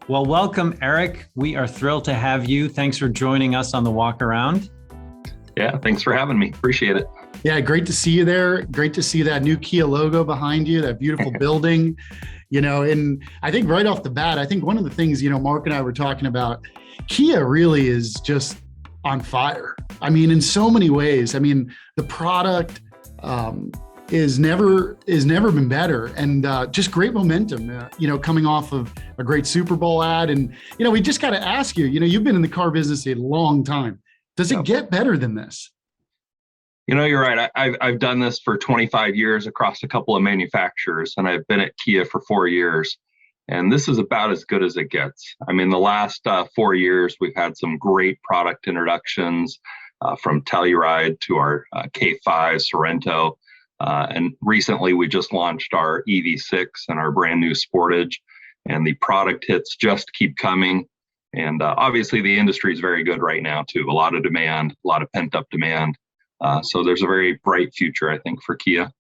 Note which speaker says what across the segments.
Speaker 1: Well, welcome, Eric. We are thrilled to have you. Thanks for joining us on the walk around.
Speaker 2: Yeah, thanks for having me. Appreciate it.
Speaker 3: Yeah, great to see you there. Great to see that new Kia logo behind you, that beautiful building. And I think right off the bat, I think one of the things, Mark and I were talking about, Kia really is just on fire. I mean, in so many ways. I mean, the product is never been better, and just great momentum, coming off of a great Super Bowl ad. And, we just got to ask you, you've been in the car business a long time. Does it get better than this?
Speaker 2: You're right. I've done this for 25 years across a couple of manufacturers, and I've been at Kia for 4 years. And this is about as good as it gets. I mean, the last 4 years, we've had some great product introductions from Telluride to our K5 Sorento. And recently, we just launched our EV6 and our brand new Sportage. And the product hits just keep coming. And obviously, the industry is very good right now, too. A lot of demand, a lot of pent-up demand. So there's a very bright future, I think, for Kia.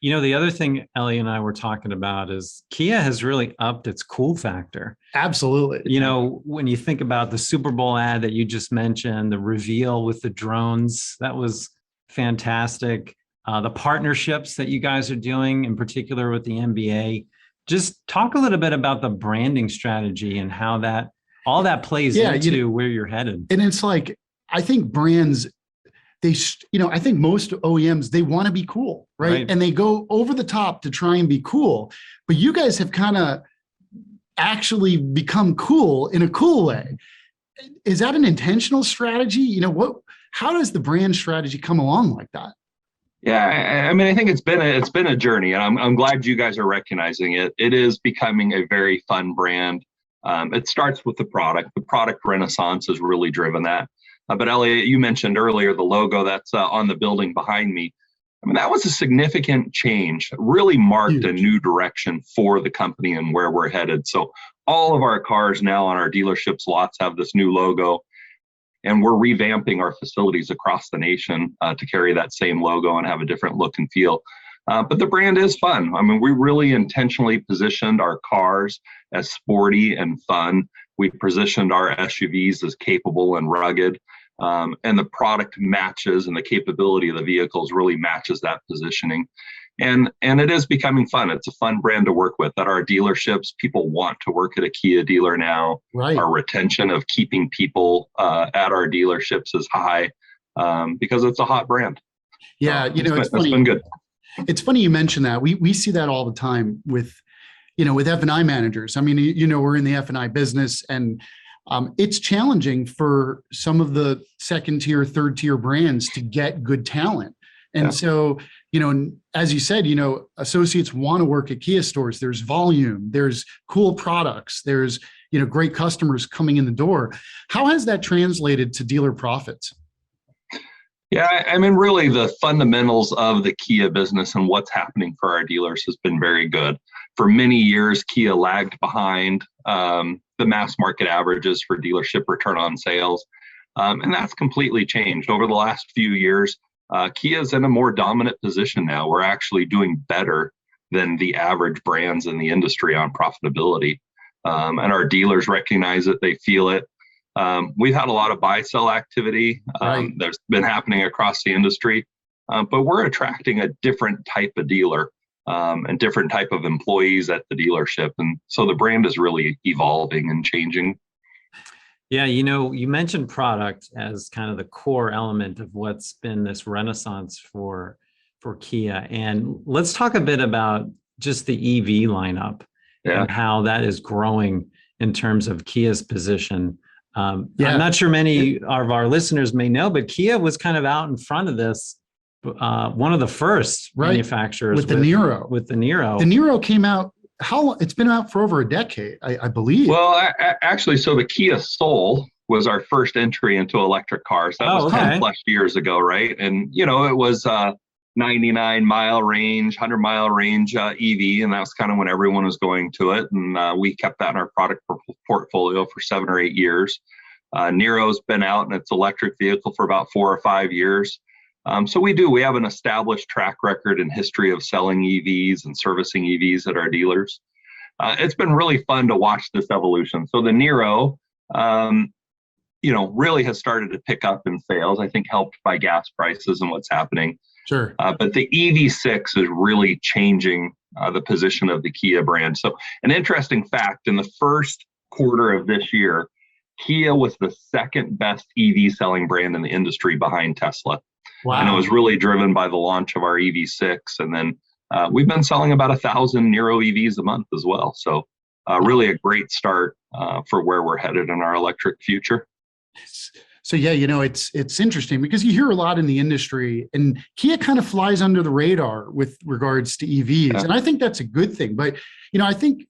Speaker 1: The other thing Ellie and I were talking about is Kia has really upped its cool factor.
Speaker 3: Absolutely.
Speaker 1: When you think about the Super Bowl ad that you just mentioned, the reveal with the drones, that was fantastic. The partnerships that you guys are doing, in particular with the NBA. Just talk a little bit about the branding strategy and how all that plays into where you're headed.
Speaker 3: And it's like, I think brands, I think most OEMs, they want to be cool, right? And they go over the top to try and be cool. But you guys have kind of actually become cool in a cool way. Is that an intentional strategy? How does the brand strategy come along like that?
Speaker 2: Yeah, I mean, I think it's been a journey, and I'm glad you guys are recognizing it. It is becoming a very fun brand. It starts with the product. The product renaissance has really driven that. But Elliot, you mentioned earlier the logo that's on the building behind me. I mean, that was a significant change. It really marked a new direction for the company and where we're headed. So all of our cars now on our dealerships lots have this new logo. And we're revamping our facilities across the nation to carry that same logo and have a different look and feel. But the brand is fun. I mean, we really intentionally positioned our cars as sporty and fun. We positioned our SUVs as capable and rugged. And the product matches, and the capability of the vehicles really matches that positioning. And it is becoming fun. It's a fun brand to work with. At our dealerships, people want to work at a Kia dealer now.
Speaker 3: Right.
Speaker 2: Our retention of keeping people at our dealerships is high because it's a hot brand.
Speaker 3: Yeah,
Speaker 2: it's been good.
Speaker 3: It's funny you mention that. We see that all the time with F&I managers. I mean, we're in the F&I business, and it's challenging for some of the second tier, third tier brands to get good talent. And so, as you said, associates want to work at Kia stores. There's volume, there's cool products, there's, great customers coming in the door. How has that translated to dealer profits?
Speaker 2: Yeah, I mean, really the fundamentals of the Kia business and what's happening for our dealers has been very good. For many years, Kia lagged behind the mass market averages for dealership return on sales. And that's completely changed. Over the last few years, Kia's in a more dominant position now. We're actually doing better than the average brands in the industry on profitability. And our dealers recognize it, they feel it. We've had a lot of buy-sell activity that's been happening across the industry, but we're attracting a different type of dealer and different type of employees at the dealership. And so the brand is really evolving and changing.
Speaker 1: Yeah, you mentioned product as kind of the core element of what's been this renaissance for Kia. And let's talk a bit about just the EV lineup and how that is growing in terms of Kia's position. I'm not sure many of our listeners may know, but Kia was kind of out in front of this, one of the first manufacturers
Speaker 3: with the Niro.
Speaker 1: With the Niro.
Speaker 3: The Niro came out. How long? It's been out for over a decade, I believe.
Speaker 2: Well, actually, so the Kia Soul was our first entry into electric cars. That was 10 plus years ago, right? And, it was 99-mile range, 100-mile range EV, and that was kind of when everyone was going to it. And we kept that in our product portfolio for 7 or 8 years. Niro's been out in its electric vehicle for about 4 or 5 years. So we have an established track record and history of selling EVs and servicing EVs at our dealers. it's been really fun to watch this evolution. So the Nero, really has started to pick up in sales, I think helped by gas prices and what's happening.
Speaker 3: Sure.
Speaker 2: But the EV6 is really changing the position of the Kia brand. So an interesting fact, in the first quarter of this year, Kia was the second best EV selling brand in the industry behind Tesla.
Speaker 3: Wow.
Speaker 2: And it was really driven by the launch of our EV6. And then we've been selling about 1,000 Nero EVs a month as well. So really a great start for where we're headed in our electric future.
Speaker 3: So yeah, it's interesting because you hear a lot in the industry, and Kia kind of flies under the radar with regards to EVs. Yeah. And I think that's a good thing. But, I think,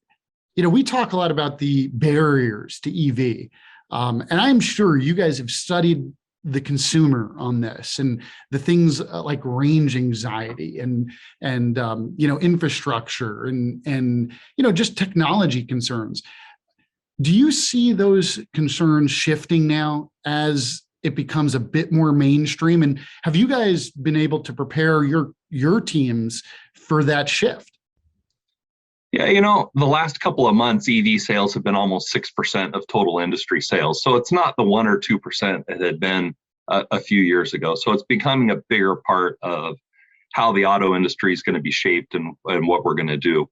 Speaker 3: we talk a lot about the barriers to EV. And I'm sure you guys have studied the consumer on this and the things like range anxiety and infrastructure and just technology concerns. Do you see those concerns shifting now as it becomes a bit more mainstream? And have you guys been able to prepare your teams for that shift?
Speaker 2: Yeah, the last couple of months, EV sales have been almost 6% of total industry sales. So it's not the 1 or 2% it had been a few years ago. So it's becoming a bigger part of how the auto industry is going to be shaped and what we're going to do.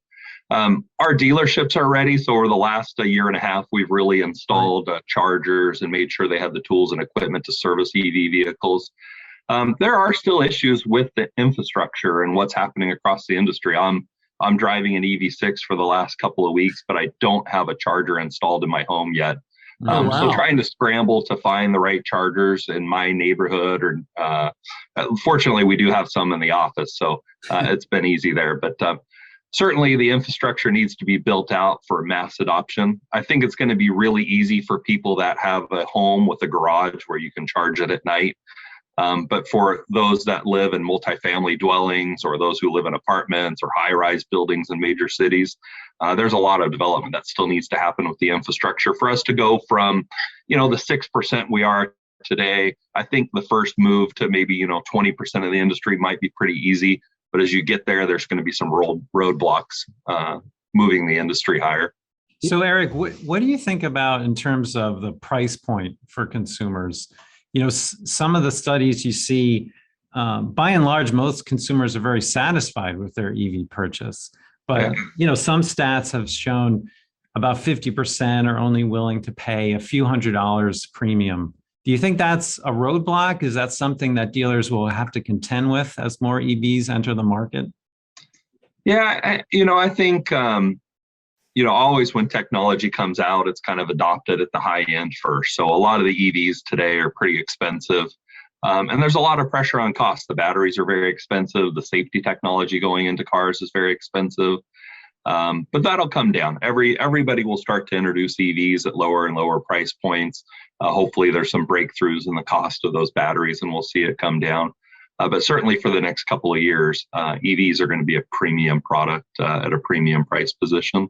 Speaker 2: Our dealerships are ready. So over the last year and a half, we've really installed chargers and made sure they have the tools and equipment to service EV vehicles. There are still issues with the infrastructure and what's happening across the industry. I'm driving an EV6 for the last couple of weeks, but I don't have a charger installed in my home yet.
Speaker 3: Wow.
Speaker 2: So trying to scramble to find the right chargers in my neighborhood, or fortunately we do have some in the office, so it's been easy there. But certainly the infrastructure needs to be built out for mass adoption. I think it's going to be really easy for people that have a home with a garage where you can charge it at night. But for those that live in multifamily dwellings, or those who live in apartments or high-rise buildings in major cities, there's a lot of development that still needs to happen with the infrastructure for us to go from, the 6% we are today. I think the first move to maybe, 20% of the industry might be pretty easy. But as you get there, there's going to be some roadblocks moving the industry higher.
Speaker 1: So Eric, what do you think about in terms of the price point for consumers? Some of the studies you see, by and large, most consumers are very satisfied with their EV purchase. But, some stats have shown about 50% are only willing to pay a few $100s premium. Do you think that's a roadblock? Is that something that dealers will have to contend with as more EVs enter the market?
Speaker 2: Yeah, I think, always when technology comes out, it's kind of adopted at the high end first. So a lot of the EVs today are pretty expensive. And there's a lot of pressure on cost. The batteries are very expensive. The safety technology going into cars is very expensive. But that'll come down. Everybody will start to introduce EVs at lower and lower price points. Hopefully there's some breakthroughs in the cost of those batteries, and we'll see it come down. But certainly for the next couple of years, EVs are going to be a premium product at a premium price position.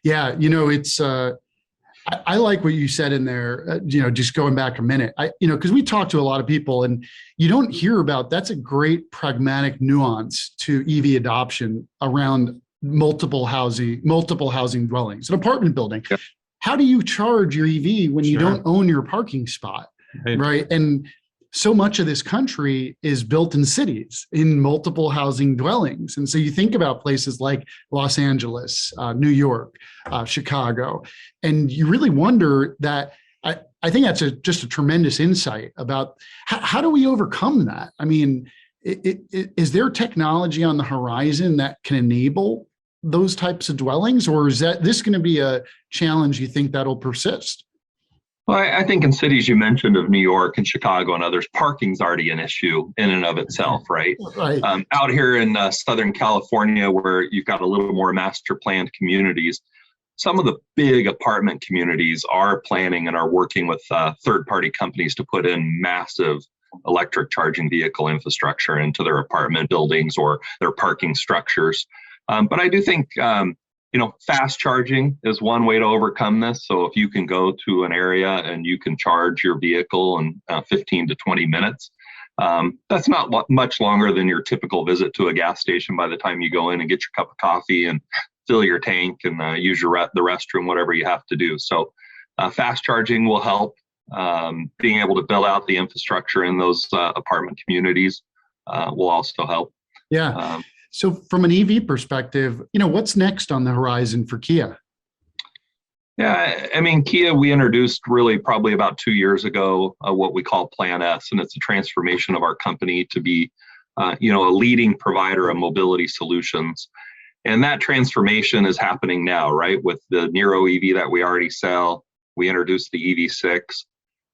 Speaker 3: Yeah, it's I like what you said in there, just going back a minute, because we talk to a lot of people and you don't hear about, that's a great pragmatic nuance to EV adoption around multiple housing dwellings, an apartment building. Yep. How do you charge your EV when you don't own your parking spot, right? And so much of this country is built in cities, in multiple housing dwellings. And so you think about places like Los Angeles, New York, Chicago, and you really wonder that. I think that's just a tremendous insight about how do we overcome that? I mean, is there technology on the horizon that can enable those types of dwellings, or is this going to be a challenge you think that'll persist?
Speaker 2: Well, I think in cities you mentioned of New York and Chicago and others, parking's already an issue in and of itself, right?
Speaker 3: Right.
Speaker 2: Out here in Southern California, where you've got a little more master planned communities, some of the big apartment communities are planning and are working with third-party companies to put in massive electric charging vehicle infrastructure into their apartment buildings or their parking structures. But I do think fast charging is one way to overcome this. So if you can go to an area and you can charge your vehicle in 15 to 20 minutes, that's not much longer than your typical visit to a gas station by the time you go in and get your cup of coffee and fill your tank and use the restroom, whatever you have to do. So fast charging will help. Being able to build out the infrastructure in those apartment communities will also help.
Speaker 3: Yeah. So from an EV perspective, what's next on the horizon for Kia?
Speaker 2: Yeah, I mean, Kia, we introduced really probably about 2 years ago what we call Plan S, and it's a transformation of our company to be, a leading provider of mobility solutions. And that transformation is happening now, right? With the Nero EV that we already sell, we introduced the EV6.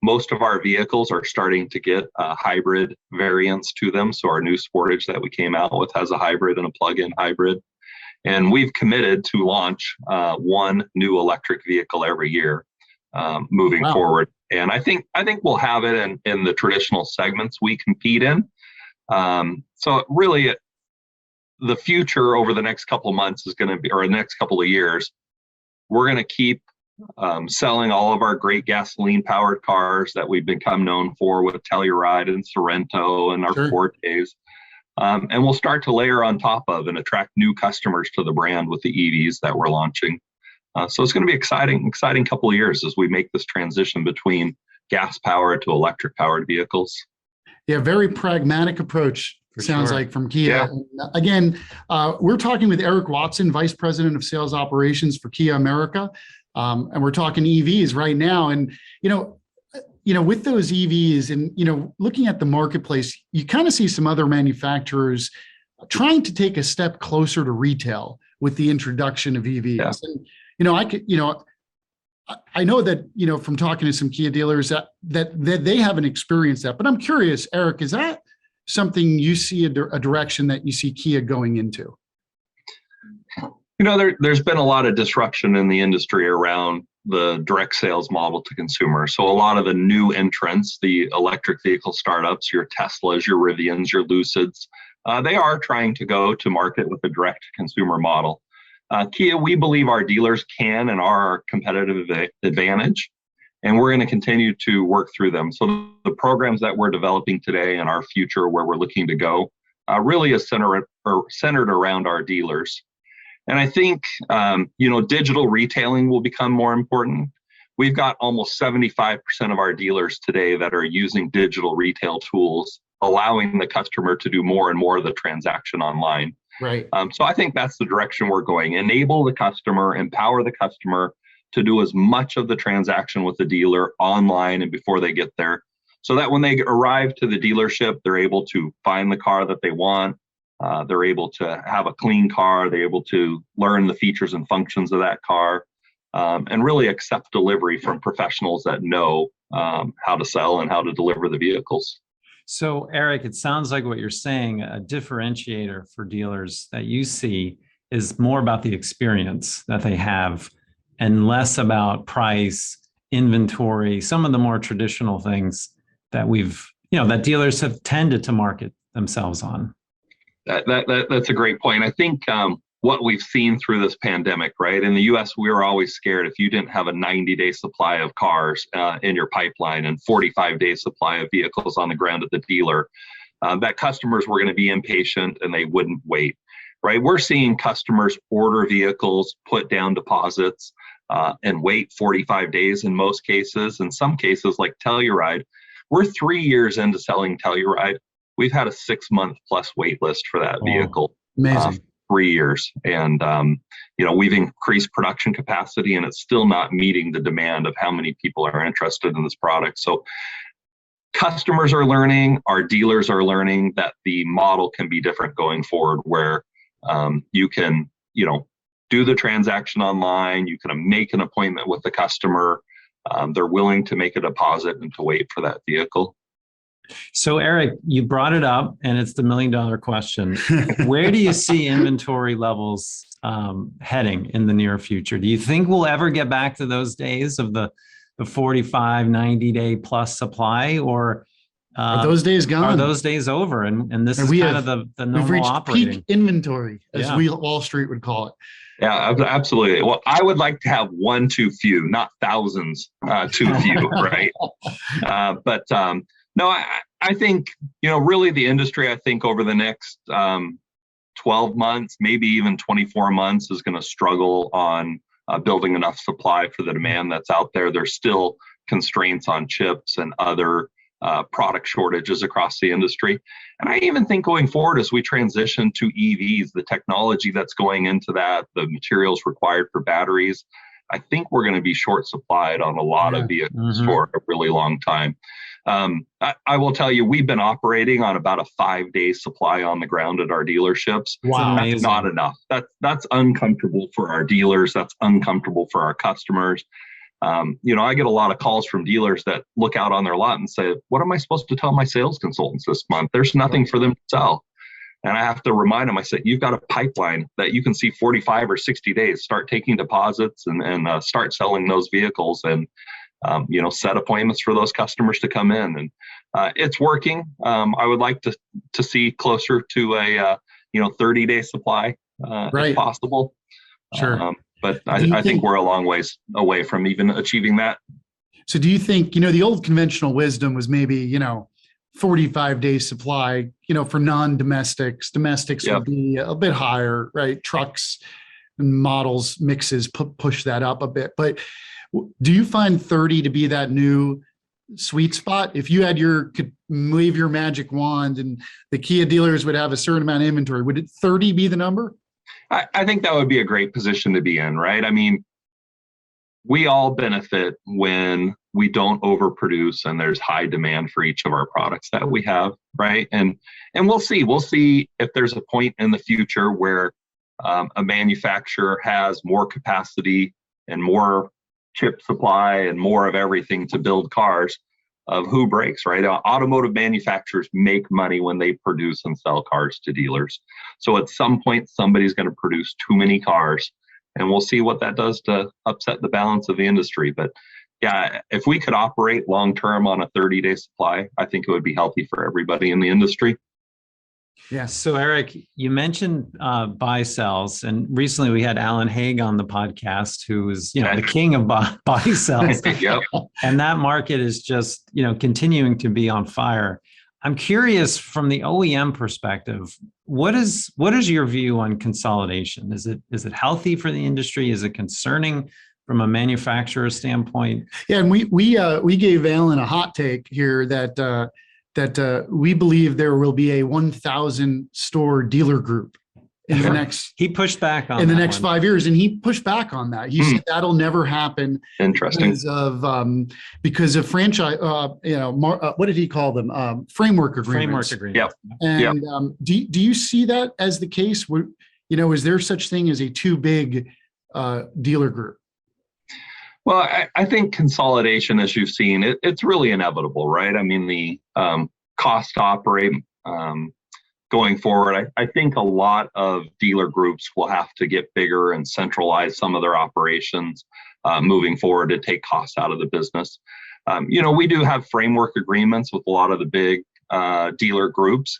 Speaker 2: Most of our vehicles are starting to get hybrid variants to them. So our new Sportage that we came out with has a hybrid and a plug-in hybrid. And we've committed to launch one new electric vehicle every year moving forward. And I think we'll have it in the traditional segments we compete in. So really, the future over the next couple of months is going to be, or the next couple of years, we're going to keep selling all of our great gasoline-powered cars that we've become known for with Telluride and Sorento and our Fortes. And we'll start to layer on top of and attract new customers to the brand with the EVs that we're launching. So it's going to be exciting couple of years as we make this transition between gas-powered to electric-powered vehicles.
Speaker 3: Yeah, very pragmatic approach, sounds like, from Kia. Yeah. Again, we're talking with Eric Watson, Vice President of Sales Operations for Kia America. And we're talking EVs right now. And, with those EVs and, looking at the marketplace, you kind of see some other manufacturers trying to take a step closer to retail with the introduction of EVs. Yeah. And, I know that, from talking to some Kia dealers that they haven't experienced that, but I'm curious, Eric, is that something you see a direction that you see Kia going into?
Speaker 2: There's been a lot of disruption in the industry around the direct sales model to consumers. So a lot of the new entrants, the electric vehicle startups, your Teslas, your Rivians, your Lucids, they are trying to go to market with a direct consumer model. Kia, we believe our dealers can and are our competitive advantage, and we're going to continue to work through them. So the programs that we're developing today and our future where we're looking to go really is centered around our dealers. And I think, digital retailing will become more important. We've got almost 75% of our dealers today that are using digital retail tools, allowing the customer to do more and more of the transaction online.
Speaker 3: Right.
Speaker 2: So I think that's the direction we're going. Enable the customer, empower the customer to do as much of the transaction with the dealer online and before they get there, so that when they arrive to the dealership, they're able to find the car that they want. They're able to have a clean car. They're able to learn the features and functions of that car, and really accept delivery from professionals that know how to sell and how to deliver the vehicles.
Speaker 1: So, Eric, it sounds like what you're saying, a differentiator for dealers that you see is more about the experience that they have and less about price, inventory, some of the more traditional things that that dealers have tended to market themselves on.
Speaker 2: That's a great point. I think what we've seen through this pandemic, right? In the US, we were always scared if you didn't have a 90-day supply of cars in your pipeline and 45-day supply of vehicles on the ground at the dealer, that customers were going to be impatient and they wouldn't wait, right? We're seeing customers order vehicles, put down deposits, and wait 45 days in most cases. In some cases, like Telluride, we're 3 years into selling Telluride. We've had a 6-month plus wait list for that vehicle.
Speaker 3: Amazing.
Speaker 2: 3 years. And, we've increased production capacity and it's still not meeting the demand of how many people are interested in this product. So customers are learning, our dealers are learning that the model can be different going forward, where you can, do the transaction online, you can make an appointment with the customer. They're willing to make a deposit and to wait for that vehicle.
Speaker 1: So, Eric, you brought it up, and it's the million-dollar question. Where do you see inventory levels heading in the near future? Do you think we'll ever get back to those days of the 45, 90-day plus supply, or
Speaker 3: are those days gone?
Speaker 1: Are those days over? And this is kind of the normal
Speaker 3: we've reached
Speaker 1: operating.
Speaker 3: Peak inventory, as Wall Street would call it.
Speaker 2: Yeah, absolutely. Well, I would like to have one too few, not thousands too few, right? No, I think, really the industry, I think over the next 12 months, maybe even 24 months is going to struggle on building enough supply for the demand that's out there. There's still constraints on chips and other product shortages across the industry. And I even think going forward, as we transition to EVs, the technology that's going into that, the materials required for batteries, I think we're going to be short supplied on a lot of vehicles for a really long time. I will tell you, we've been operating on about a 5-day supply on the ground at our dealerships.
Speaker 1: Wow.
Speaker 2: That's not enough. That's uncomfortable for our dealers. That's uncomfortable for our customers. I get a lot of calls from dealers that look out on their lot and say, what am I supposed to tell my sales consultants this month? There's nothing for them to sell. And I have to remind them, I said, you've got a pipeline that you can see 45 or 60 days, start taking deposits and start selling those vehicles and, set appointments for those customers to come in. And it's working. I would like to see closer to a, 30-day supply if possible.
Speaker 3: Sure.
Speaker 2: But I think we're a long ways away from even achieving that.
Speaker 3: So do you think, the old conventional wisdom was maybe, 45-day supply, for non-domestics. Domestics would be a bit higher, right? Trucks and models mixes push that up a bit. But do you find 30 to be that new sweet spot? If you could wave your magic wand and the Kia dealers would have a certain amount of inventory, would 30 be the number?
Speaker 2: I think that would be a great position to be in, right? I mean, we all benefit when we don't overproduce and there's high demand for each of our products that we have, right? And we'll see if there's a point in the future where a manufacturer has more capacity and more chip supply and more of everything to build cars, of who breaks, right? Automotive manufacturers make money when they produce and sell cars to dealers. So at some point, somebody's going to produce too many cars, and we'll see what that does to upset the balance of the industry. But yeah, if we could operate long-term on a 30-day supply, I think it would be healthy for everybody in the industry.
Speaker 1: Yeah. So Eric, you mentioned buy sells, and recently we had Alan Haig on the podcast, who is the king of buy sells.
Speaker 2: Yep.
Speaker 1: And that market is just continuing to be on fire. I'm curious, from the OEM perspective, what is your view on consolidation? Is it healthy for the industry? Is it concerning from a manufacturer standpoint?
Speaker 3: Yeah, and we gave Alan a hot take here that we believe there will be a 1,000 store dealer group in the next.
Speaker 1: He pushed back on
Speaker 3: in the next 5 years, and he pushed back on that. He said that'll never happen.
Speaker 2: Interesting.
Speaker 3: Because of franchise. What did he call them? Framework agreements.
Speaker 1: Framework agreements.
Speaker 3: Yep. And do you see that as the case? Is there such thing as a too big dealer group?
Speaker 2: Well, I think consolidation, as you've seen, it's really inevitable, right? I mean, the cost to operate going forward, I think a lot of dealer groups will have to get bigger and centralize some of their operations moving forward to take costs out of the business. We do have framework agreements with a lot of the big dealer groups.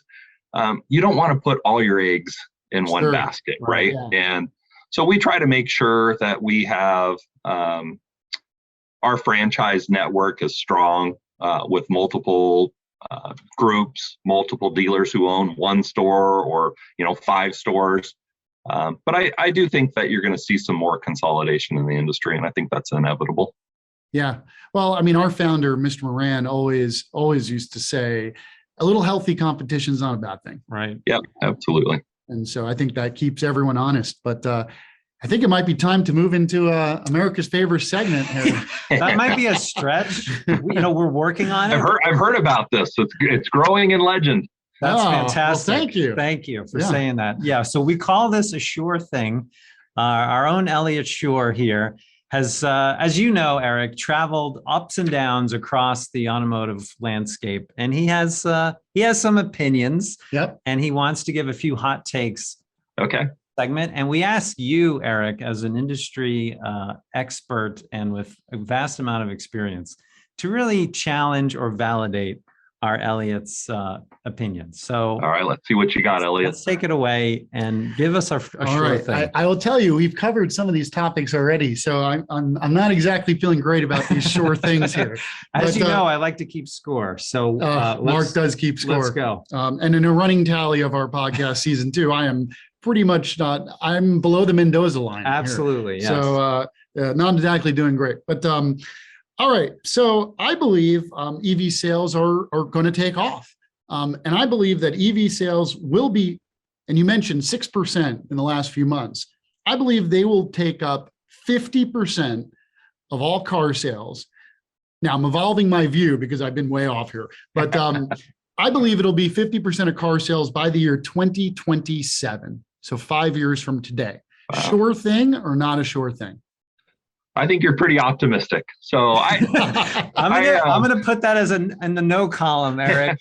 Speaker 2: You don't want to put all your eggs in one basket, right? Yeah. And so we try to make sure that we have our franchise network is strong with multiple groups, multiple dealers who own one store or 5 stores. But I do think that you're going to see some more consolidation in the industry, and I think that's inevitable.
Speaker 3: Yeah. Well, I mean, our founder, Mr. Moran, always used to say, a little healthy competition is not a bad thing.
Speaker 1: Right.
Speaker 2: Yeah, absolutely.
Speaker 3: And so I think that keeps everyone honest. But I think it might be time to move into America's favorite segment here.
Speaker 1: That might be a stretch. We're working on it.
Speaker 2: I've heard about this. It's growing in legend.
Speaker 1: That's fantastic.
Speaker 3: Well, thank you.
Speaker 1: Thank you for saying that. Yeah. So we call this a sure thing. Our own Elliot Shore here has, as you know, Eric, traveled ups and downs across the automotive landscape, and he has some opinions.
Speaker 3: Yep.
Speaker 1: And he wants to give a few hot takes.
Speaker 2: Okay.
Speaker 1: Segment. And we ask you, Eric, as an industry expert and with a vast amount of experience, to really challenge or validate our Elliot's opinion. So,
Speaker 2: all right, let's see what you got, Elliot.
Speaker 1: Let's take it away and give us a sure thing.
Speaker 3: I will tell you, we've covered some of these topics already, so I'm not exactly feeling great about these sure things here.
Speaker 1: As you know, I like to keep score. So
Speaker 3: Mark does keep score.
Speaker 1: Let's go.
Speaker 3: And in a running tally of our podcast season 2, I am pretty much not. I'm below the Mendoza line.
Speaker 1: Absolutely.
Speaker 3: Here.
Speaker 1: Yes.
Speaker 3: So not exactly doing great, but all right. So I believe EV sales are going to take off, and I believe that EV sales will be. And you mentioned 6% in the last few months. I believe they will take up 50% of all car sales. Now I'm evolving my view because I've been way off here, but I believe it'll be 50% of car sales by the year 2027. So 5 years from today. Wow. Sure thing or not a sure thing?
Speaker 2: I think you're pretty optimistic. So I'm
Speaker 1: gonna put that as in the no column, Eric.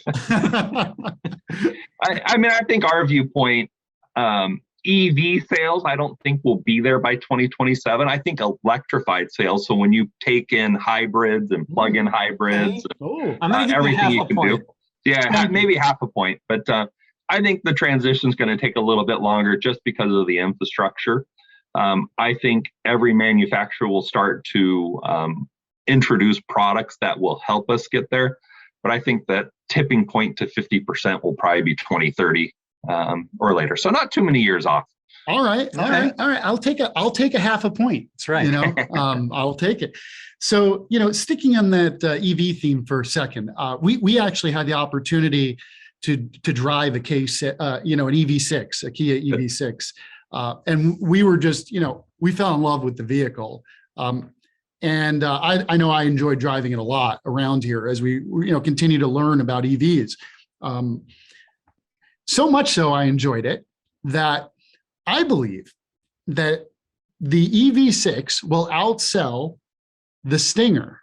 Speaker 2: I mean, I think our viewpoint, EV sales, I don't think will be there by 2027. I think electrified sales. So when you take in hybrids and plug-in hybrids, everything you can do. Yeah, maybe half a point. But I think the transition is going to take a little bit longer just because of the infrastructure. I think every manufacturer will start to introduce products that will help us get there. But I think that tipping point to 50% will probably be 2030 or later. So not too many years off.
Speaker 3: All right. I'll take a half a point.
Speaker 1: That's right.
Speaker 3: I'll take it. So, sticking on that EV theme for a second, we actually had the opportunity to drive a an EV6, a Kia EV6. And we were just, we fell in love with the vehicle. And I know I enjoyed driving it a lot around here as we continue to learn about EVs. So much so I enjoyed it that I believe that the EV6 will outsell the Stinger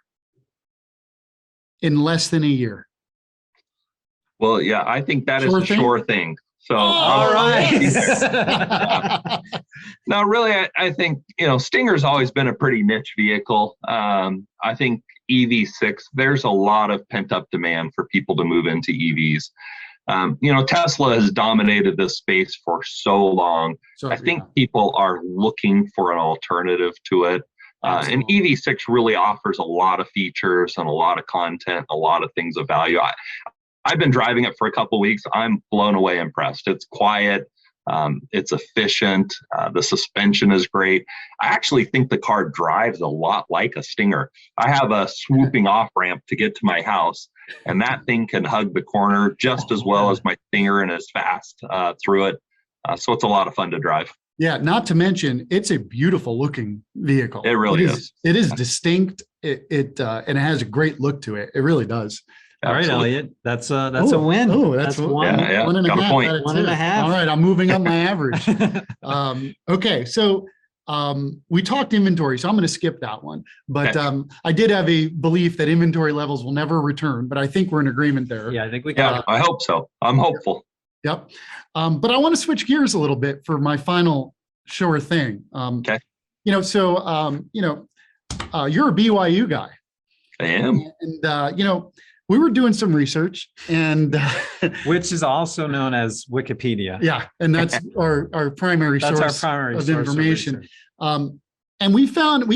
Speaker 3: in less than a year.
Speaker 2: Well, yeah, I think that is a sure thing. So,
Speaker 1: all right.
Speaker 2: No, really, I think, Stinger's always been a pretty niche vehicle. I think EV6, there's a lot of pent up demand for people to move into EVs. Tesla has dominated this space for so long. I think people are looking for an alternative to it. And EV6 really offers a lot of features and a lot of content, a lot of things of value. I've been driving it for a couple of weeks. I'm blown away impressed. It's quiet. It's efficient. The suspension is great. I actually think the car drives a lot like a Stinger. I have a swooping off ramp to get to my house, and that thing can hug the corner just as well as my Stinger and is fast through it. So it's a lot of fun to drive.
Speaker 3: Yeah, not to mention, it's a beautiful looking vehicle.
Speaker 2: It really is.
Speaker 3: It is distinct. And it has a great look to it. It really does.
Speaker 1: All right, Elliot, that's a win.
Speaker 3: Oh, that's one.
Speaker 2: Yeah.
Speaker 3: 1.5
Speaker 2: point.
Speaker 3: out of
Speaker 1: 1.5.
Speaker 3: 2. All right, I'm moving up my average. Okay, so we talked inventory, so I'm going to skip that one. But I did have a belief that inventory levels will never return, but I think we're in agreement there.
Speaker 1: Yeah, I think we got it.
Speaker 2: I hope so. I'm hopeful.
Speaker 3: Yep. But I want to switch gears a little bit for my final sure thing.
Speaker 2: Okay.
Speaker 3: You're a BYU guy.
Speaker 2: I am.
Speaker 3: And we were doing some research, and
Speaker 1: which is also known as Wikipedia.
Speaker 3: Yeah, and that's our primary source of information. And we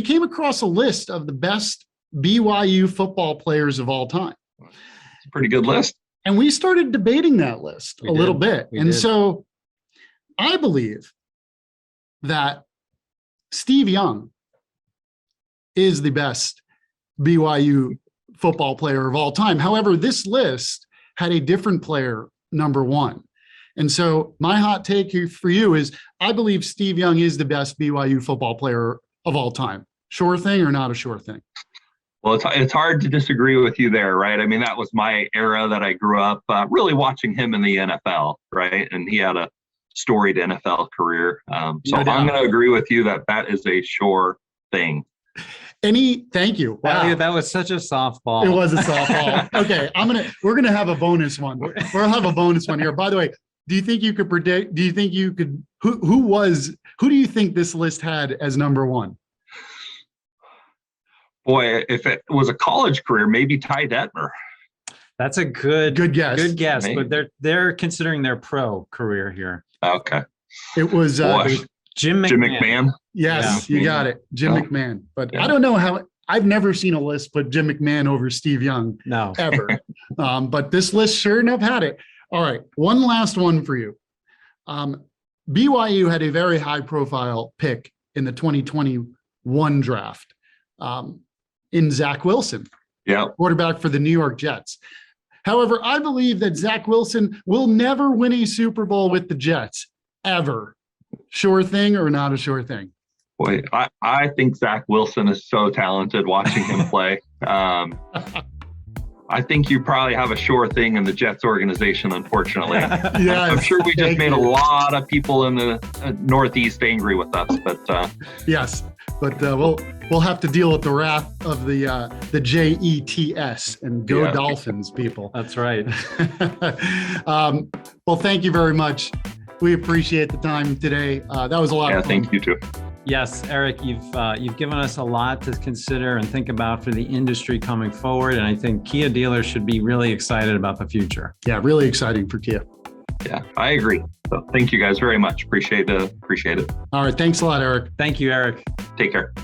Speaker 3: came across a list of the best BYU football players of all time.
Speaker 2: It's a pretty good list.
Speaker 3: And we started debating that list a little bit. So I believe that Steve Young is the best BYU football player of all time. However, this list had a different player number one. And so my hot take here for you is I believe Steve Young is the best BYU football player of all time. Sure thing or not a sure thing?
Speaker 2: Well, it's hard to disagree with you there, right? I mean, that was my era that I grew up really watching him in the NFL, right? And he had a storied NFL career. So I'm going to agree with you that is a sure thing.
Speaker 3: Thank you. Wow.
Speaker 1: That was such a softball.
Speaker 3: It was a softball. Okay, we're gonna have a bonus one. We'll have a bonus one here. By the way, do you think you could predict? Do you think you could? Who do you think this list had as number one?
Speaker 2: Boy, if it was a college career, maybe Ty Detmer.
Speaker 1: That's a good
Speaker 3: guess.
Speaker 1: Good guess,
Speaker 2: Maybe.
Speaker 1: But they're considering their pro career here.
Speaker 2: Okay.
Speaker 3: It was
Speaker 1: Jim McMahon.
Speaker 3: Yes, you got it. Jim McMahon. But I don't know how, I've never seen a list put Jim McMahon over Steve Young.
Speaker 1: No.
Speaker 3: Ever. But this list sure enough had it. All right. One last one for you. BYU had a very high profile pick in the 2021 draft in Zach Wilson, quarterback for the New York Jets. However, I believe that Zach Wilson will never win a Super Bowl with the Jets, ever. Sure thing or not a sure thing?
Speaker 2: Boy, I think Zach Wilson is so talented watching him play. I think you probably have a sure thing in the Jets organization, unfortunately.
Speaker 3: Yes,
Speaker 2: I'm sure we just made a lot of people in the Northeast angry with us, but
Speaker 3: yes, but we'll have to deal with the wrath of the JETS and go Dolphins people.
Speaker 1: That's right.
Speaker 3: Well, thank you very much. We appreciate the time today. That was a lot of fun.
Speaker 2: Thank you too.
Speaker 1: Yes, Eric, you've given us a lot to consider and think about for the industry coming forward. And I think Kia dealers should be really excited about the future.
Speaker 3: Yeah, really exciting for Kia.
Speaker 2: Yeah, I agree. So thank you guys very much. Appreciate it.
Speaker 3: All right. Thanks a lot, Eric.
Speaker 1: Thank you, Eric.
Speaker 2: Take care.